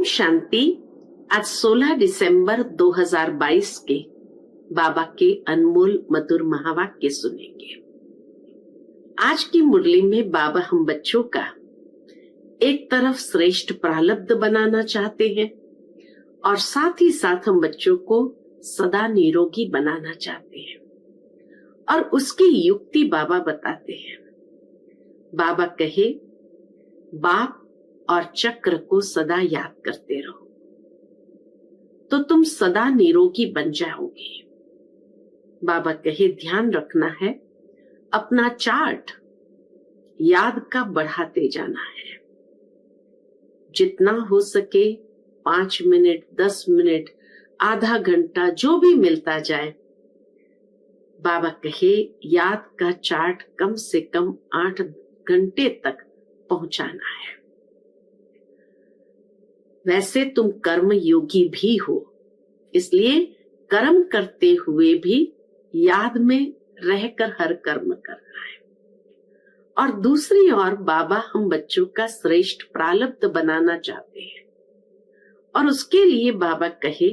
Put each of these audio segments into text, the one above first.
शांति। आज 16 दिसंबर 2022 के बाबा के अनमोल मधुर महावाक्य सुनेंगे। आज की मुरली में बाबा हम बच्चों का एक तरफ श्रेष्ठ प्रारब्ध बनाना चाहते हैं और साथ ही साथ हम बच्चों को सदा निरोगी बनाना चाहते हैं और उसकी युक्ति बाबा बताते हैं। बाबा कहे, बाप और चक्र को सदा याद करते रहो तो तुम सदा निरोगी बन जाओगे। बाबा कहे, ध्यान रखना है, अपना चार्ट याद का बढ़ाते जाना है। जितना हो सके 5 मिनट, 10 मिनट, आधा घंटा, जो भी मिलता जाए। बाबा कहे, याद का चार्ट कम से कम 8 घंटे तक पहुंचाना है। वैसे तुम कर्म योगी भी हो, इसलिए कर्म करते हुए भी याद में रहकर हर कर्म करना है। और दूसरी ओर बाबा हम बच्चों का श्रेष्ठ प्रारब्ध बनाना चाहते हैं और उसके लिए बाबा कहे,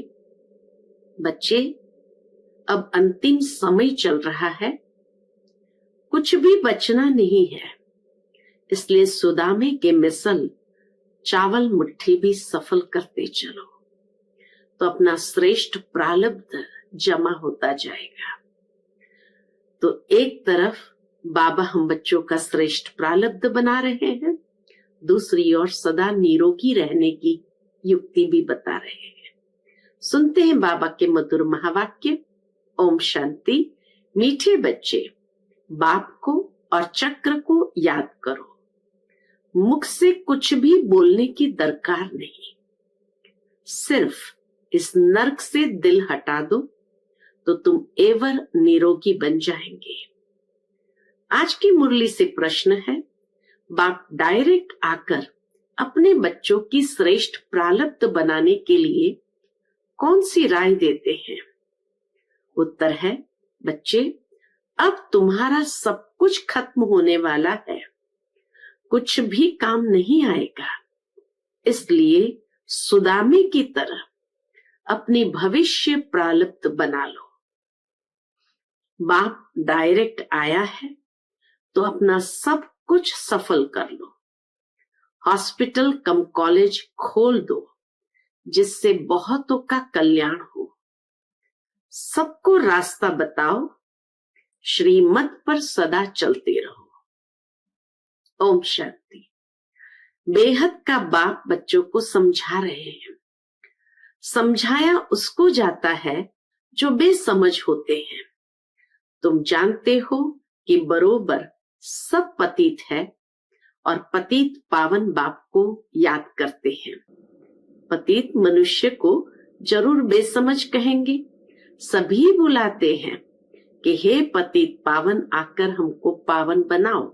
बच्चे अब अंतिम समय चल रहा है, कुछ भी बचना नहीं है, इसलिए सुदामे के मिसल चावल मुट्ठी भी सफल करते चलो तो अपना श्रेष्ठ प्रारब्ध जमा होता जाएगा। तो एक तरफ बाबा हम बच्चों का श्रेष्ठ प्रारब्ध बना रहे हैं, दूसरी ओर सदा निरोगी रहने की युक्ति भी बता रहे हैं। सुनते हैं बाबा के मधुर महावाक्य। ओम शांति। मीठे बच्चे, बाप को और चक्र को याद करो। मुख से कुछ भी बोलने की दरकार नहीं, सिर्फ इस नर्क से दिल हटा दो तो तुम एवर निरोगी बन जाएंगे। आज की मुरली से प्रश्न है, बाप डायरेक्ट आकर अपने बच्चों की श्रेष्ठ प्रारब्ध बनाने के लिए कौन सी राय देते हैं? उत्तर है, बच्चे अब तुम्हारा सब कुछ खत्म होने वाला है, कुछ भी काम नहीं आएगा, इसलिए सुदामे की तरह अपनी भविष्य प्रारब्ध बना लो। बाप डायरेक्ट आया है तो अपना सब कुछ सफल कर लो। हॉस्पिटल कम कॉलेज खोल दो जिससे बहुतों का कल्याण हो। सबको रास्ता बताओ, श्रीमत पर सदा चलते रहो। ओम शांति। बेहद का बाप बच्चों को समझा रहे हैं। समझाया उसको जाता है जो बेसमझ होते हैं। तुम जानते हो कि बरोबर सब पतित है और पतित पावन बाप को याद करते हैं। पतित मनुष्य को जरूर बेसमझ कहेंगे। सभी बुलाते हैं कि हे पतित पावन, आकर हमको पावन बनाओ।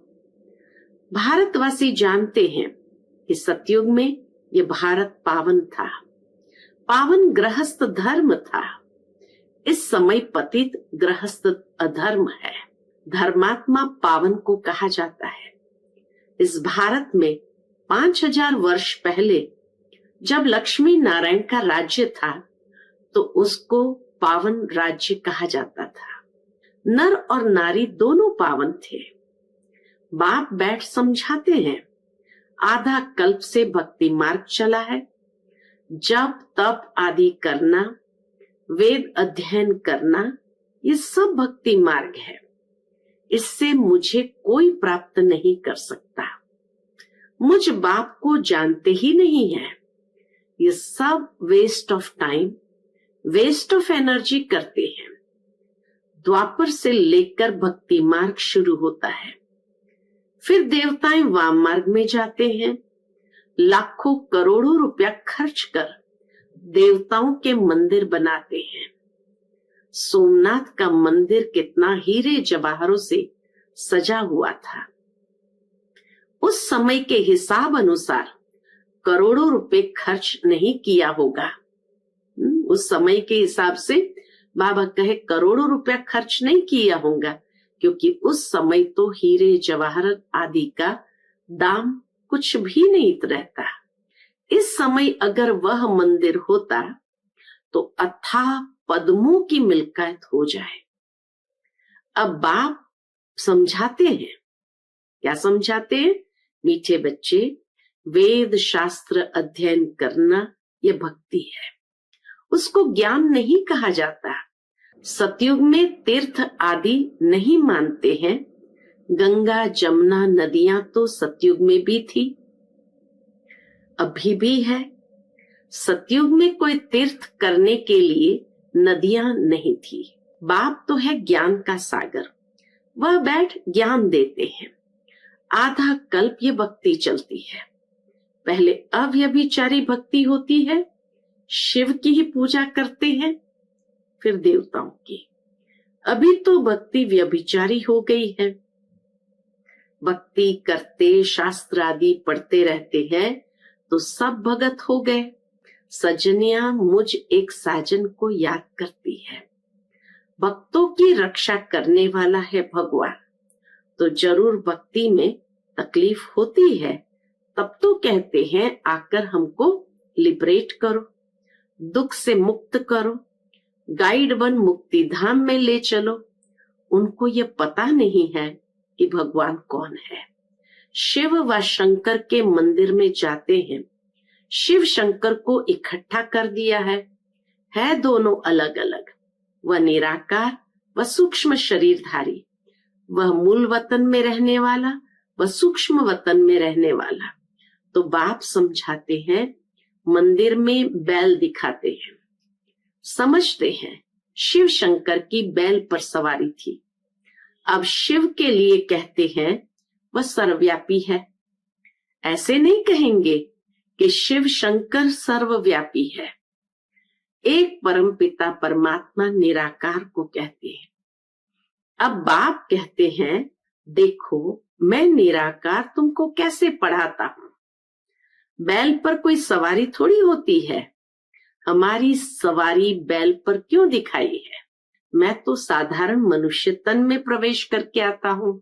भारतवासी जानते हैं कि सतयुग में ये भारत पावन था, पावन गृहस्थ धर्म था। इस समय पतित गृहस्थ अधर्म है। धर्मात्मा पावन को कहा जाता है। इस भारत में 5000 वर्ष पहले जब लक्ष्मी नारायण का राज्य था तो उसको पावन राज्य कहा जाता था। नर और नारी दोनों पावन थे। बाप बैठ समझाते हैं, आधा कल्प से भक्ति मार्ग चला है। जप तप आदि करना, वेद अध्ययन करना, ये सब भक्ति मार्ग है। इससे मुझे कोई प्राप्त नहीं कर सकता। मुझ बाप को जानते ही नहीं है। ये सब waste of time, waste of energy करते हैं। द्वापर से लेकर भक्ति मार्ग शुरू होता है, फिर देवताएं वाम मार्ग में जाते हैं। लाखों करोड़ों रुपया खर्च कर देवताओं के मंदिर बनाते हैं। सोमनाथ का मंदिर कितना हीरे जवाहरों से सजा हुआ था। उस समय के हिसाब अनुसार करोड़ों रुपए खर्च नहीं किया होगा। उस समय के हिसाब से बाबा कहे करोड़ों रुपया खर्च नहीं किया होगा, क्योंकि उस समय तो हीरे जवाहरत आदि का दाम कुछ भी नहीं रहता। इस समय अगर वह मंदिर होता तो अथाह पद्मों की मिल्कियत हो जाए। अब बाप समझाते हैं, क्या समझाते हैं? मीठे बच्चे, वेद शास्त्र अध्ययन करना यह भक्ति है, उसको ज्ञान नहीं कहा जाता। सतयुग में तीर्थ आदि नहीं मानते हैं। गंगा जमुना नदियां तो सतयुग में भी थी, अभी भी है। सतयुग में कोई तीर्थ करने के लिए नदियां नहीं थी। बाप तो है ज्ञान का सागर, वह बैठ ज्ञान देते हैं। आधा कल्प ये भक्ति चलती है। पहले अव्यभिचारी भक्ति होती है, शिव की ही पूजा करते हैं, फिर देवताओं की। अभी तो भक्ति व्यभिचारी हो गई है। भक्ति करते, शास्त्र आदि पढ़ते रहते हैं तो सब भगत हो गए। सजनिया मुझ एक साजन को याद करती है। भक्तों की रक्षा करने वाला है भगवान, तो जरूर भक्ति में तकलीफ होती है। तब तो कहते हैं आकर हमको लिबरेट करो, दुख से मुक्त करो, गाइड बन मुक्ति धाम में ले चलो। उनको ये पता नहीं है कि भगवान कौन है। शिव व शंकर के मंदिर में जाते हैं, शिव शंकर को इकट्ठा कर दिया है दोनों अलग अलग। वह निराकार, वह सूक्ष्म शरीरधारी, वह मूल वतन में रहने वाला, वह सूक्ष्म वतन में रहने वाला। तो बाप समझाते हैं, मंदिर में बैल दिखाते हैं, समझते हैं शिव शंकर की बैल पर सवारी थी। अब शिव के लिए कहते हैं वह सर्वव्यापी है। ऐसे नहीं कहेंगे कि शिव शंकर सर्वव्यापी है। एक परम पिता परमात्मा निराकार को कहते हैं। अब बाप कहते हैं, देखो मैं निराकार तुमको कैसे पढ़ाता हूं। बैल पर कोई सवारी थोड़ी होती है। हमारी सवारी बैल पर क्यों दिखाई है? मैं तो साधारण मनुष्य तन में प्रवेश करके आता हूं।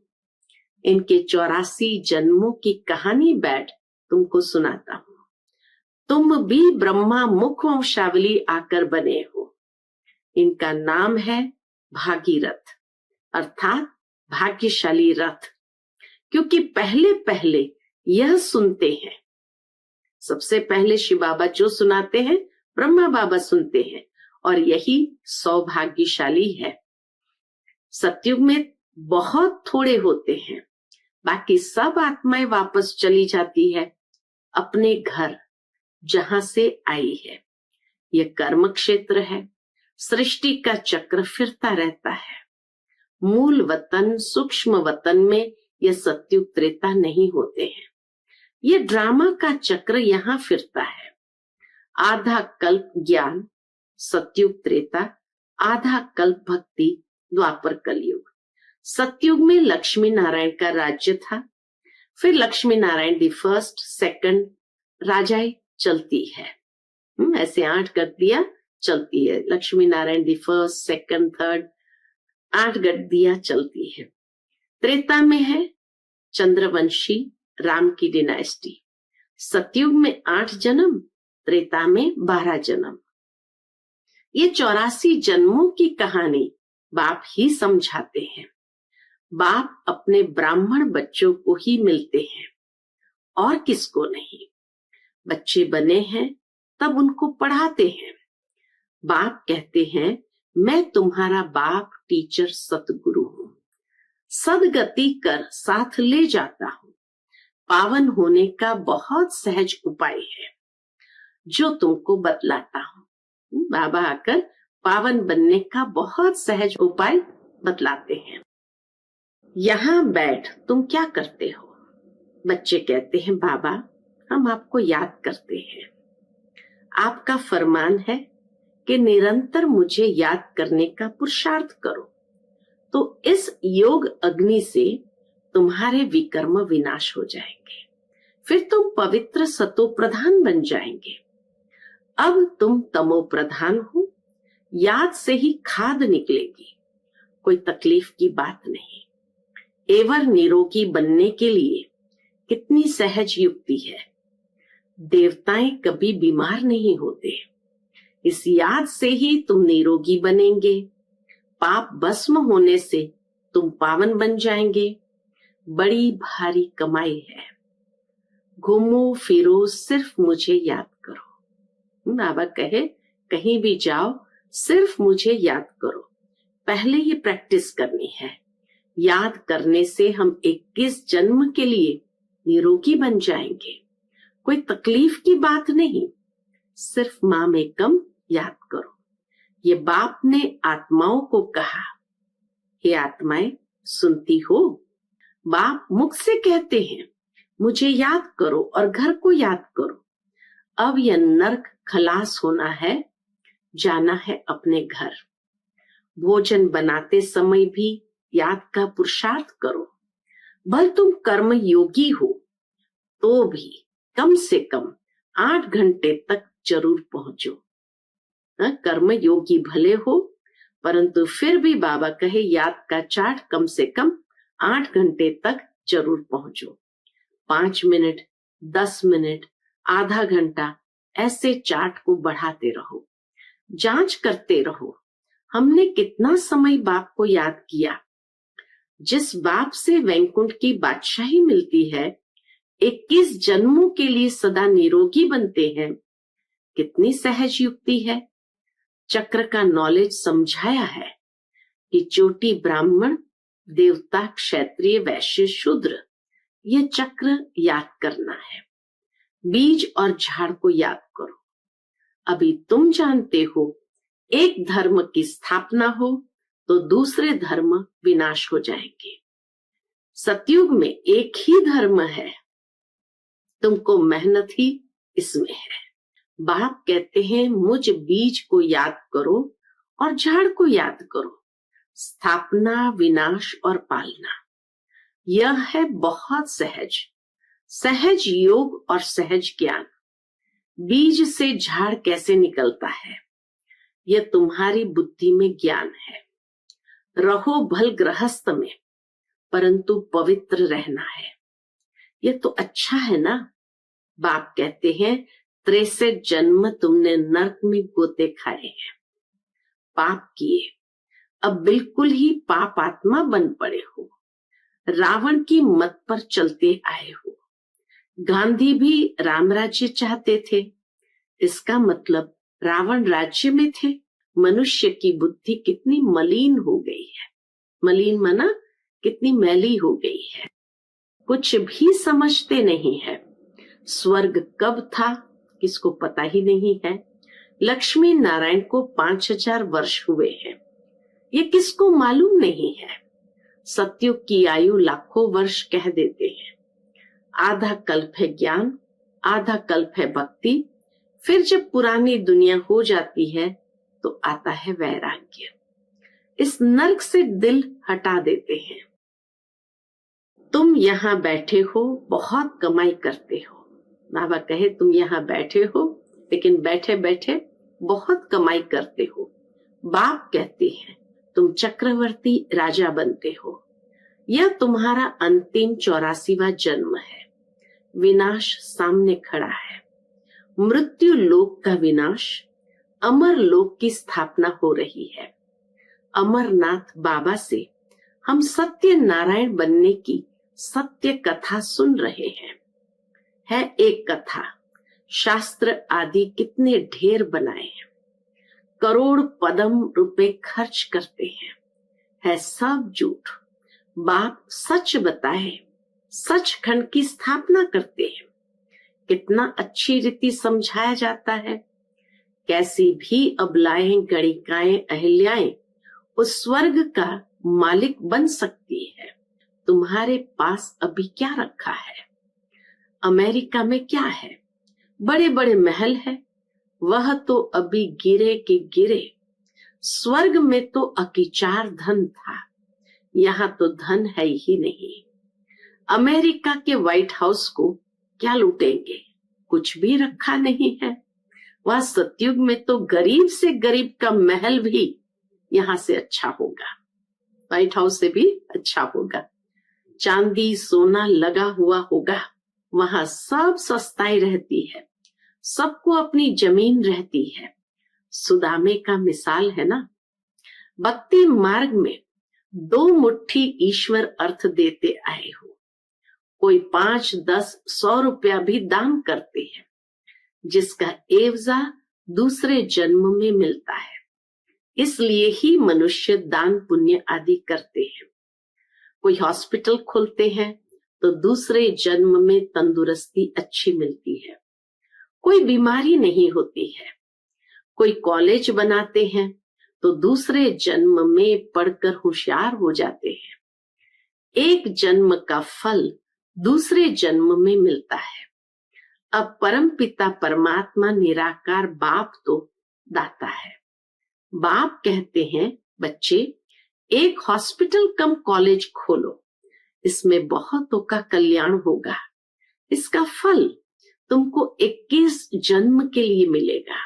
इनके 84 जन्मों की कहानी बैठ तुमको सुनाता हूं। तुम भी ब्रह्मा मुख वंशावली आकर बने हो। इनका नाम है भागीरथ, अर्थात भाग्यशाली रथ, क्योंकि पहले पहले यह सुनते हैं। सबसे पहले शिव बाबा जो सुनाते हैं ब्रह्मा बाबा सुनते हैं, और यही सौभाग्यशाली है। सतयुग में बहुत थोड़े होते हैं, बाकी सब आत्माएं वापस चली जाती है अपने घर जहां से आई है। यह कर्म क्षेत्र है, सृष्टि का चक्र फिरता रहता है। मूल वतन सूक्ष्म वतन में यह सतयुग त्रेता नहीं होते हैं। यह ड्रामा का चक्र यहाँ फिरता है। आधा कल्प ज्ञान सतयुग त्रेता, आधा कल्प भक्ति द्वापर कलयुग। सतयुग में लक्ष्मी नारायण का राज्य था, फिर Lakshmi Narayan the first second राजाई चलती है। ऐसे 8 गद्दियां चलती है। Lakshmi Narayan the first second third 8 गद्दियां चलती है। त्रेता में है चंद्रवंशी राम की डिनास्टी। सतयुग में 8 जन्म, त्रेता में 12 जन्म। ये 84 जन्मों की कहानी बाप ही समझाते हैं। बाप अपने ब्राह्मण बच्चों को ही मिलते हैं और किसको नहीं। बच्चे बने हैं तब उनको पढ़ाते हैं। बाप कहते हैं, मैं तुम्हारा बाप टीचर सतगुरु हूं। सदगति कर साथ ले जाता हूं। पावन होने का बहुत सहज उपाय है जो तुमको बतलाता हूं। बाबा आकर पावन बनने का बहुत सहज उपाय बतलाते हैं। यहां बैठ तुम क्या करते हो? बच्चे कहते हैं, बाबा हम आपको याद करते हैं। आपका फरमान है कि निरंतर मुझे याद करने का पुरुषार्थ करो, तो इस योग अग्नि से तुम्हारे विकर्म विनाश हो जाएंगे। फिर तुम पवित्र सतो प्रधान बन जाएंगे। अब तुम तमो प्रधान हो, याद से ही खाद निकलेगी, कोई तकलीफ की बात नहीं। एवर निरोगी बनने के लिए कितनी सहज युक्ति है। देवताएं कभी बीमार नहीं होते। इस याद से ही तुम निरोगी बनेंगे। पाप भस्म होने से तुम पावन बन जाएंगे। बड़ी भारी कमाई है। घूमो फिरो सिर्फ मुझे याद करो। बाबा कहे कहीं भी जाओ सिर्फ मुझे याद करो। पहले ये प्रैक्टिस करनी है। याद करने से हम 21 जन्म के लिए निरोगी बन जाएंगे। कोई तकलीफ की बात नहीं, सिर्फ माँ में कम याद करो। ये बाप ने आत्माओं को कहा, हे आत्माएं सुनती हो? बाप मुख से कहते हैं मुझे याद करो और घर को याद करो। अब यह नर्क खलास होना है, जाना है अपने घर। भोजन बनाते समय भी याद का पुरुषार्थ करो। भले तुम कर्म योगी हो तो भी कम से कम 8 घंटे तक जरूर पहुंचो। कर्म योगी भले हो परंतु फिर भी बाबा कहे याद का चार्ट कम से कम 8 घंटे तक जरूर पहुंचो। 5 मिनट, 10 मिनट, आधा घंटा, ऐसे चार्ट को बढ़ाते रहो। जांच करते रहो हमने कितना समय बाप को याद किया। जिस बाप से वैकुंठ की बादशाही मिलती है, 21 जन्मों के लिए सदा निरोगी बनते हैं। कितनी सहज युक्ति है। चक्र का नॉलेज समझाया है कि चोटी ब्राह्मण, देवता, क्षत्रिय, वैश्य, शूद्र, यह चक्र याद करना है। बीज और झाड़ को याद करो। अभी तुम जानते हो एक धर्म की स्थापना हो तो दूसरे धर्म विनाश हो जाएंगे। सतयुग में एक ही धर्म है, तुमको मेहनत ही इसमें है। बाप कहते हैं मुझ बीज को याद करो और झाड़ को याद करो। स्थापना, विनाश और पालना, यह है बहुत सहज। सहज योग और सहज ज्ञान। बीज से झाड़ कैसे निकलता है, यह तुम्हारी बुद्धि में ज्ञान है। रहो भल गृहस्थ में परंतु पवित्र रहना है। यह तो अच्छा है ना। बाप कहते हैं 63 जन्म तुमने नरक में गोते खाए हैं, पाप किए, अब बिल्कुल ही पाप आत्मा बन पड़े हो। रावण की मत पर चलते आए हो। गांधी भी राम राज्य चाहते थे, इसका मतलब रावण राज्य में थे। मनुष्य की बुद्धि कितनी मलिन हो गई है। मलिन माना कितनी मैली हो गई है, कुछ भी समझते नहीं है। स्वर्ग कब था किसको पता ही नहीं है। लक्ष्मी नारायण को 5000 वर्ष हुए हैं, ये किसको मालूम नहीं है। सतयुग की आयु लाखों वर्ष कह देते हैं। आधा कल्प है ज्ञान, आधा कल्प है भक्ति। फिर जब पुरानी दुनिया हो जाती है तो आता है वैराग्य। इस नरक से दिल हटा देते हैं। तुम यहाँ बैठे हो, बहुत कमाई करते हो। बाबा कहे तुम यहाँ बैठे हो लेकिन बैठे बैठे बहुत कमाई करते हो। बाप कहते हैं तुम चक्रवर्ती राजा बनते हो। यह तुम्हारा अंतिम 84वां जन्म है। विनाश सामने खड़ा है। मृत्यु लोक का विनाश, अमर लोक की स्थापना हो रही है। अमरनाथ बाबा से हम सत्य नारायण बनने की सत्य कथा सुन रहे हैं। है एक कथा, शास्त्र आदि कितने ढेर बनाए हैं, करोड़ पदम रुपए खर्च करते हैं, है सब झूठ। बाप सच बताए, सचखंड की स्थापना करते हैं। कितना अच्छी रीति समझाया जाता है। कैसी भी अबलाएं, गणिकाएं, अहिल्याएं उस स्वर्ग का मालिक बन सकती है। तुम्हारे पास अभी क्या रखा है? अमेरिका में क्या है? बड़े बड़े महल है, वह तो अभी गिरे के गिरे। स्वर्ग में तो अकिचार धन था, यहाँ तो धन है ही नहीं। अमेरिका के व्हाइट हाउस को क्या लूटेंगे? कुछ भी रखा नहीं है। वह सतयुग में तो गरीब से गरीब का महल भी यहाँ से अच्छा होगा, व्हाइट हाउस से भी अच्छा होगा। चांदी सोना लगा हुआ होगा, वहां सब सस्ताई रहती है, सबको अपनी जमीन रहती है। सुदामे का मिसाल है ना। भक्ति मार्ग में 2 मुट्ठी ईश्वर अर्थ देते आए हो। कोई 5, 10, 100 रुपया भी दान करते हैं, जिसका एवजा दूसरे जन्म में मिलता है। इसलिए ही मनुष्य दान पुण्य आदि करते हैं। कोई हॉस्पिटल खोलते हैं तो दूसरे जन्म में तंदुरुस्ती अच्छी मिलती है, कोई बीमारी नहीं होती है। कोई कॉलेज बनाते हैं तो दूसरे जन्म में पढ़कर होशियार हो जाते हैं। एक जन्म का फल दूसरे जन्म में मिलता है। अब परम पिता परमात्मा निराकार बाप तो दाता है। बाप कहते हैं, बच्चे एक हॉस्पिटल कम कॉलेज खोलो, इसमें बहुतों का कल्याण होगा। इसका फल तुमको 21 जन्म के लिए मिलेगा।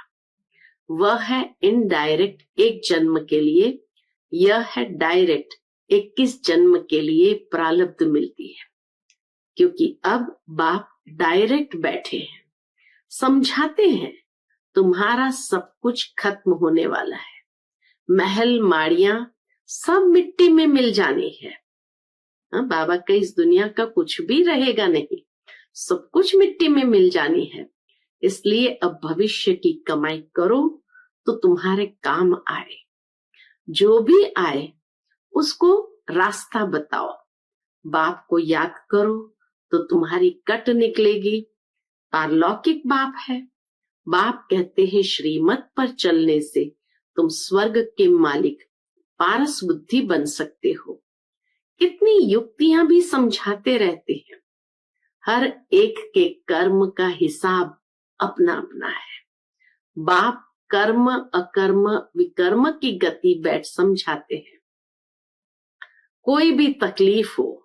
वह है इनडायरेक्ट 1 जन्म के लिए, यह है डायरेक्ट 21 जन्म के लिए प्रारब्ध मिलती है। क्योंकि अब बाप डायरेक्ट बैठे हैं, समझाते हैं तुम्हारा सब कुछ खत्म होने वाला है। महल माड़ियां सब मिट्टी में मिल जानी है। बाबा का इस दुनिया का कुछ भी रहेगा नहीं, सब कुछ मिट्टी में मिल जानी है। इसलिए अब भविष्य की कमाई करो तो तुम्हारे काम आए। जो भी आए उसको रास्ता बताओ। बाप को याद करो तो तुम्हारी कट निकलेगी। पारलौकिक बाप है। बाप कहते हैं श्रीमत पर चलने से तुम स्वर्ग के मालिक पारस बुद्धि बन सकते हो। कितनी युक्तियां भी समझाते रहते हैं। हर एक के कर्म का हिसाब अपना अपना है। बाप कर्म अकर्म विकर्म की गति बैठ समझाते हैं। कोई भी तकलीफ हो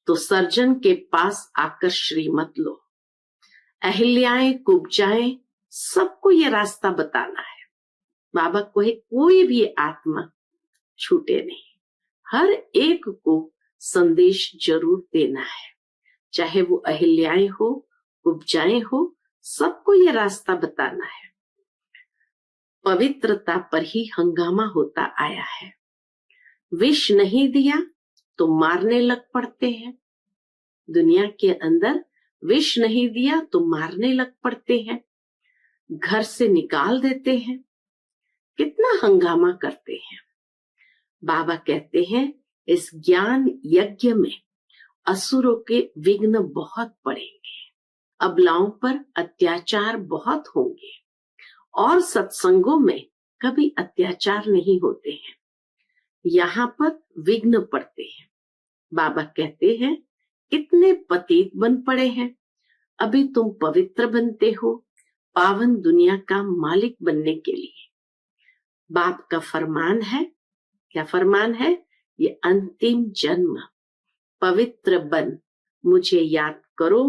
तो सर्जन के पास आकर श्रीमत लो। अहिल्याएं कुब्जाएं सबको ये रास्ता बताना है। बाबा को कोई भी आत्मा छूटे नहीं, हर एक को संदेश जरूर देना है। चाहे वो अहिल्याएं हो कुब्जाएं हो, सबको ये रास्ता बताना है। पवित्रता पर ही हंगामा होता आया है। विष नहीं दिया तो मारने लग पड़ते हैं। दुनिया के अंदर विष नहीं दिया तो मारने लग पड़ते हैं, घर से निकाल देते हैं, कितना हंगामा करते हैं। बाबा कहते हैं इस ज्ञान यज्ञ में असुरों के विघ्न बहुत पड़ेंगे, अबलाओं पर अत्याचार बहुत होंगे और सत्संगों में कभी अत्याचार नहीं होते हैं, यहाँ पर विघ्न पड़ते हैं। बाबा कहते हैं कितने पतित बन पड़े हैं, अभी तुम पवित्र बनते हो पावन दुनिया का मालिक बनने के लिए। बाप का फरमान है, क्या फरमान है? ये अंतिम जन्म पवित्र बन मुझे याद करो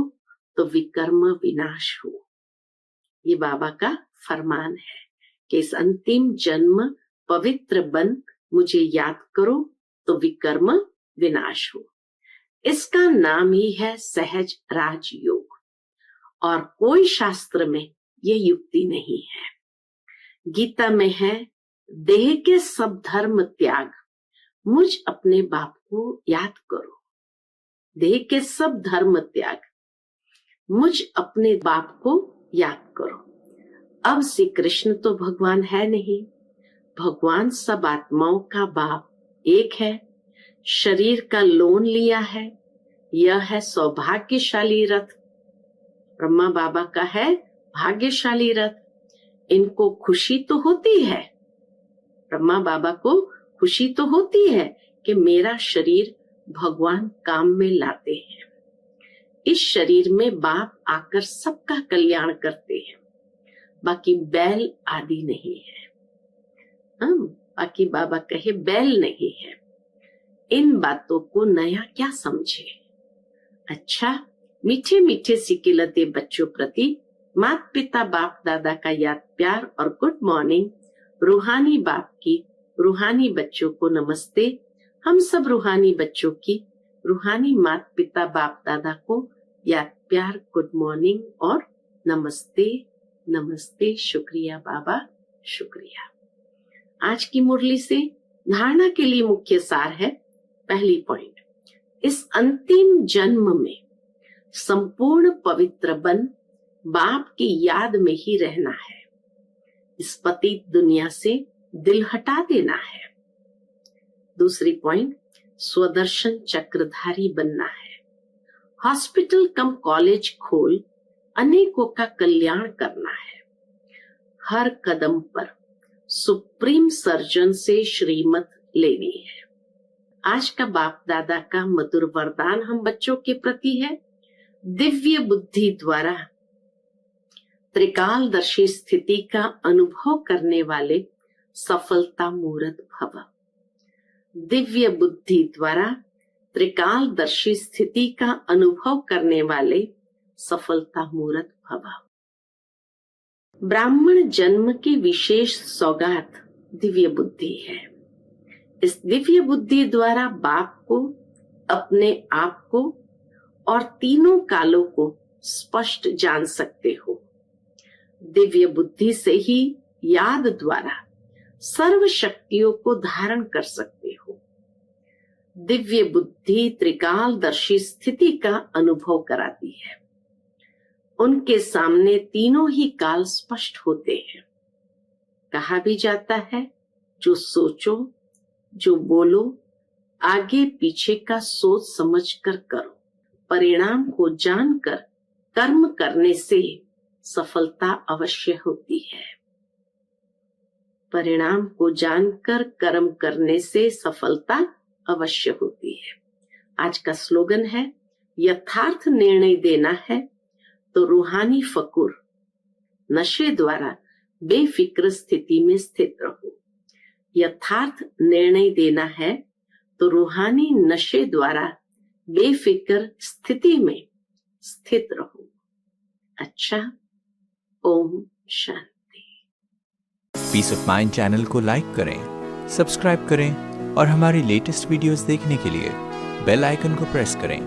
तो विकर्म विनाश हो। ये बाबा का फरमान है कि इस अंतिम जन्म पवित्र बन मुझे याद करो तो विकर्म विनाश हो। इसका नाम ही है सहज राजयोग और कोई शास्त्र में ये युक्ति नहीं है। गीता में है देह के सब धर्म त्याग, मुझ अपने बाप को याद करो। देह के सब धर्म त्याग, मुझ अपने बाप को याद करो। अब श्री कृष्ण तो भगवान है नहीं, भगवान सब आत्माओं का बाप एक है, शरीर का लोन लिया है। यह है सौभाग्यशाली रथ। ब्रह्मा बाबा का है भाग्यशाली रथ। इनको खुशी तो होती है, ब्रह्मा बाबा को खुशी तो होती है कि मेरा शरीर भगवान काम में लाते हैं। इस शरीर में बाप आकर सबका कल्याण करते हैं, बाकी बैल आदि नहीं है। बाकी बाबा कहे बैल नहीं है। इन बातों को नया क्या समझे। अच्छा, मीठे मीठे सिकिलते बच्चों प्रति माता पिता बाप दादा का याद प्यार और गुड मॉर्निंग। रूहानी बाप की रूहानी बच्चों को नमस्ते। हम सब रूहानी बच्चों की रूहानी माता पिता बाप दादा को याद प्यार गुड मॉर्निंग और नमस्ते नमस्ते, शुक्रिया बाबा, शुक्रिया। आज की मुरली से धारणा के लिए मुख्य सार है। पहली पॉइंट, इस अंतिम जन्म में संपूर्ण पवित्र बन बाप की याद में ही रहना है। इस पतित दुनिया से दिल हटा देना है। दूसरी पॉइंट, स्वदर्शन चक्रधारी बनना है। हॉस्पिटल कम कॉलेज खोल अनेकों का कल्याण करना है। हर कदम पर सुप्रीम सर्जन से श्रीमत लेनी है। आज का बाप दादा का मधुर वरदान हम बच्चों के प्रति है। दिव्य बुद्धि द्वारा त्रिकालदर्शी स्थिति का अनुभव करने वाले सफलता मूर्त भव। दिव्य बुद्धि द्वारा त्रिकालदर्शी स्थिति का अनुभव करने वाले सफलता मूर्त भव। ब्राह्मण जन्म की विशेष सौगात दिव्य बुद्धि है। इस दिव्य बुद्धि द्वारा बाप को, अपने आप को और तीनों कालों को स्पष्ट जान सकते हो। दिव्य बुद्धि से ही याद द्वारा सर्व शक्तियों को धारण कर सकते हो। दिव्य बुद्धि त्रिकालदर्शी स्थिति का अनुभव कराती है। उनके सामने तीनों ही काल स्पष्ट होते हैं। कहा भी जाता है, जो सोचो, जो बोलो, आगे पीछे का सोच समझ कर करो। परिणाम को जानकर कर्म करने से सफलता अवश्य होती है। परिणाम को जानकर कर्म करने से सफलता अवश्य होती है। आज का स्लोगन है, यथार्थ निर्णय देना है तो रूहानी फकुर नशे द्वारा बेफिक्र स्थिति में स्थित रहो। यथार्थ निर्णय देना है तो रूहानी नशे द्वारा बेफिक्र स्थिति में स्थित रहो। अच्छा, Om Shanti. Piece of mind channel को लाइक करें, सब्सक्राइब करें और हमारी लेटेस्ट वीडियोस देखने के लिए बेल आइकन को प्रेस करें।